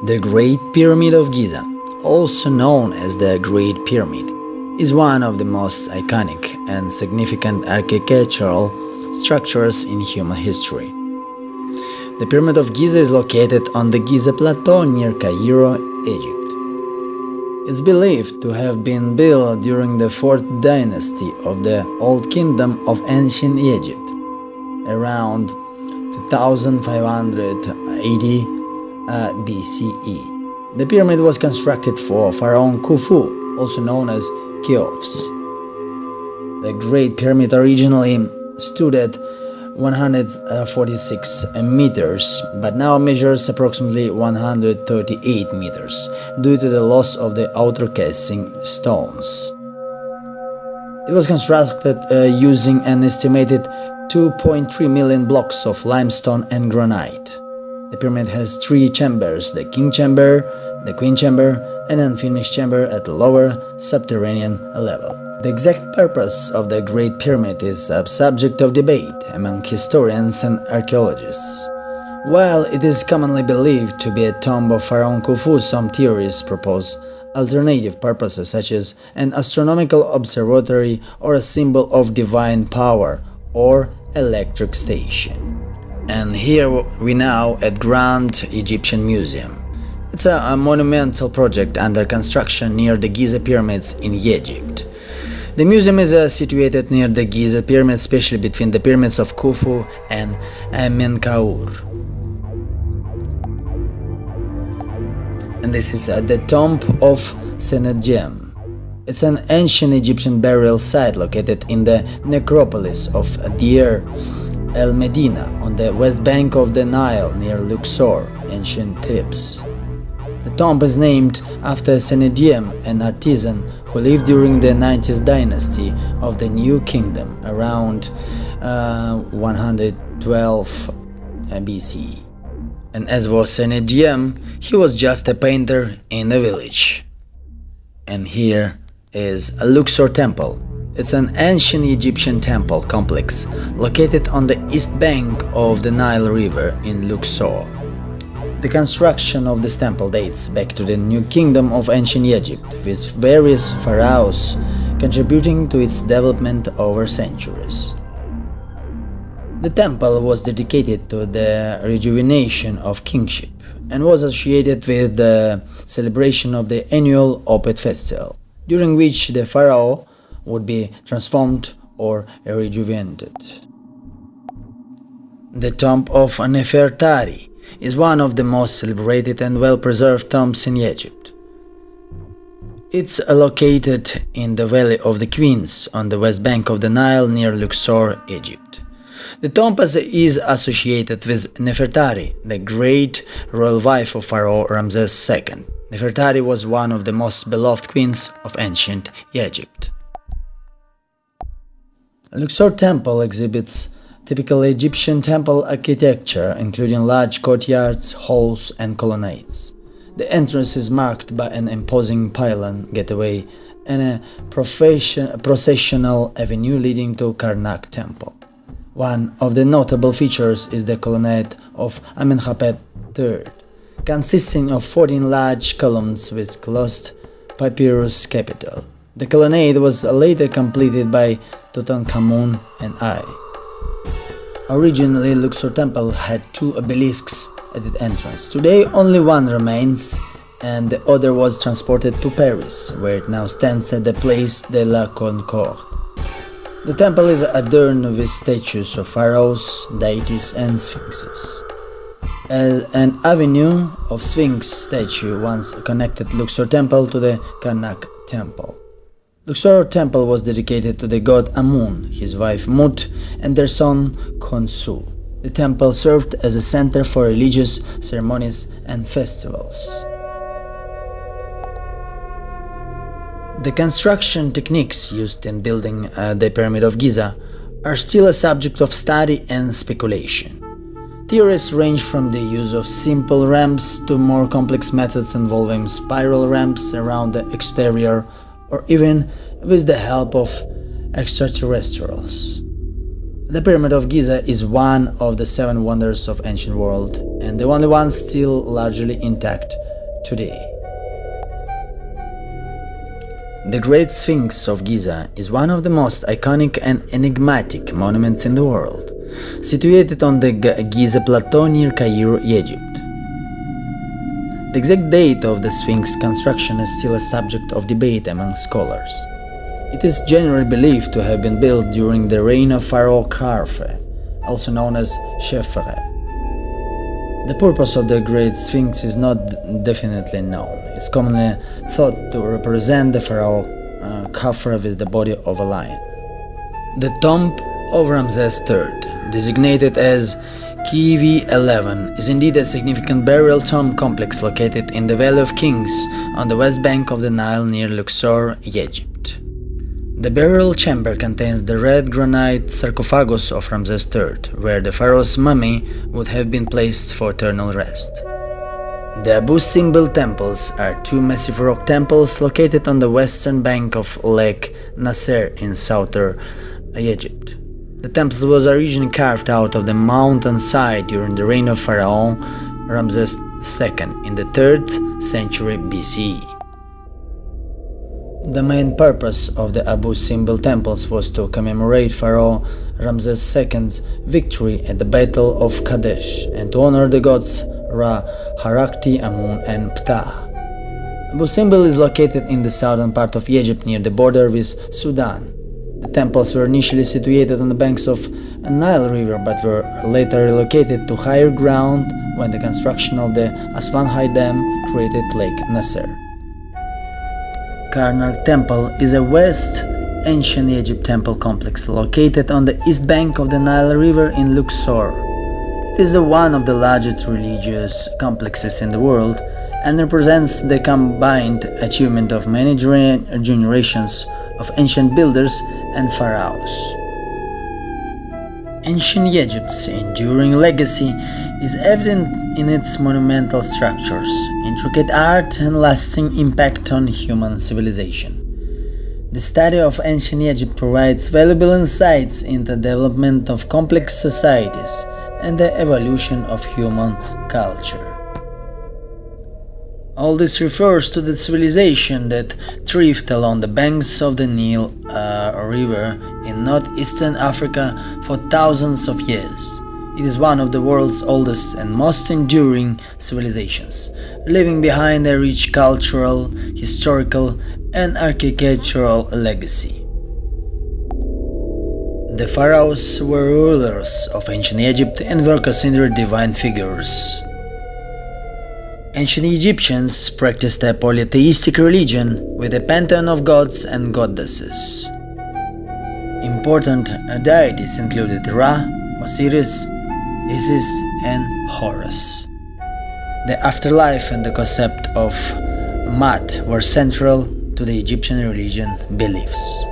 The Great Pyramid of Giza, also known as the Great Pyramid, is one of the most iconic and significant architectural structures in human history. The Pyramid of Giza is located on the Giza Plateau near Cairo, Egypt. It's believed to have been built during the 4th dynasty of the Old Kingdom of Ancient Egypt, around 2580 BCE. The pyramid was constructed for Pharaoh Khufu, also known as Cheops. The Great Pyramid originally stood at 146 meters, but now measures approximately 138 meters due to the loss of the outer casing stones. It was constructed using an estimated 2.3 million blocks of limestone and granite. The pyramid has 3 chambers: the king chamber, the queen chamber, and an unfinished chamber at the lower subterranean level. The exact purpose of the Great Pyramid is a subject of debate among historians and archaeologists. While it is commonly believed to be a tomb of Pharaoh Khufu, some theories propose alternative purposes such as an astronomical observatory or a symbol of divine power or electric station. And here we now at Grand Egyptian Museum. It's a monumental project under construction near the Giza pyramids in Egypt. The museum is situated near the Giza pyramid, especially between the pyramids of Khufu and Menkaure. And this is the tomb of Senedjem. It's an ancient Egyptian burial site located in the necropolis of Deir El Medina on the west bank of the Nile near Luxor, ancient Thebes. The tomb is named after Senedjem, an artisan who lived during the 9th dynasty of the New Kingdom around 112 BCE. And as was Senedjem, he was just a painter in the village. And here is a Luxor temple. It's an ancient Egyptian temple complex located on the east bank of the Nile River in Luxor. The construction of this temple dates back to the New Kingdom of Ancient Egypt, with various pharaohs contributing to its development over centuries. The temple was dedicated to the rejuvenation of kingship and was associated with the celebration of the annual Opet festival, during which the pharaoh would be transformed or rejuvenated. The tomb of Nefertari is one of the most celebrated and well-preserved tombs in Egypt. It's located in the Valley of the Queens on the west bank of the Nile near Luxor, Egypt. The tomb is associated with Nefertari, the great royal wife of Pharaoh Ramses II. Nefertari was one of the most beloved queens of ancient Egypt. Luxor Temple exhibits typical Egyptian temple architecture, including large courtyards, halls, and colonnades. The entrance is marked by an imposing pylon gateway and a processional avenue leading to Karnak Temple. One of the notable features is the colonnade of Amenhotep III, consisting of 14 large columns with closed papyrus capital. The colonnade was later completed by Tutankhamun and I. Originally, Luxor Temple had 2 obelisks at its entrance. Today, only one remains, and the other was transported to Paris, where it now stands at the Place de la Concorde. The temple is adorned with statues of pharaohs, deities, and sphinxes. An avenue of sphinx statues once connected Luxor Temple to the Karnak Temple. Luxor Temple was dedicated to the god Amun, his wife Mut, and their son Khonsu. The temple served as a center for religious ceremonies and festivals. The construction techniques used in building the Pyramid of Giza are still a subject of study and speculation. Theories range from the use of simple ramps to more complex methods involving spiral ramps around the exterior, or even with the help of extraterrestrials. The Pyramid of Giza is one of the 7 wonders of ancient world, and the only one still largely intact today. The Great Sphinx of Giza is one of the most iconic and enigmatic monuments in the world, situated on the Giza Plateau near Cairo, Egypt. The exact date of the Sphinx construction is still a subject of debate among scholars. It is generally believed to have been built during the reign of Pharaoh Kharfe, also known as Pharaoh. The purpose of the Great Sphinx is not definitely known. It's commonly thought to represent the Pharaoh Khafre with the body of a lion. The tomb of Ramses III, designated as KV11, is indeed a significant burial tomb complex located in the Valley of Kings on the west bank of the Nile near Luxor, Egypt. The burial chamber contains the red granite sarcophagus of Ramses III, where the pharaoh's mummy would have been placed for eternal rest. The Abu Simbel temples are two massive rock temples located on the western bank of Lake Nasser in southern Egypt. The temples was originally carved out of the mountainside during the reign of Pharaoh Ramses II in the 3rd century BCE. The main purpose of the Abu Simbel temples was to commemorate Pharaoh Ramses II's victory at the Battle of Kadesh and to honor the gods Ra, Harakti, Amun, and Ptah. Abu Simbel is located in the southern part of Egypt near the border with Sudan. The temples were initially situated on the banks of a Nile River but were later relocated to higher ground when the construction of the Aswan High Dam created Lake Nasser. Karnak Temple is a West Ancient Egypt temple complex located on the east bank of the Nile River in Luxor. It is one of the largest religious complexes in the world and represents the combined achievement of many generations of ancient builders and pharaohs. Ancient Egypt's enduring legacy is evident in its monumental structures, intricate art, and lasting impact on human civilization. The study of ancient Egypt provides valuable insights into the development of complex societies and the evolution of human culture. All this refers to the civilization that thrived along the banks of the Nile River in northeastern Africa for thousands of years. It is one of the world's oldest and most enduring civilizations, leaving behind a rich cultural, historical, and architectural legacy. The pharaohs were rulers of ancient Egypt and were considered divine figures. Ancient Egyptians practiced a polytheistic religion with a pantheon of gods and goddesses. Important deities included Ra, Osiris, Isis, and Horus. The afterlife and the concept of Maat were central to the Egyptian religion beliefs.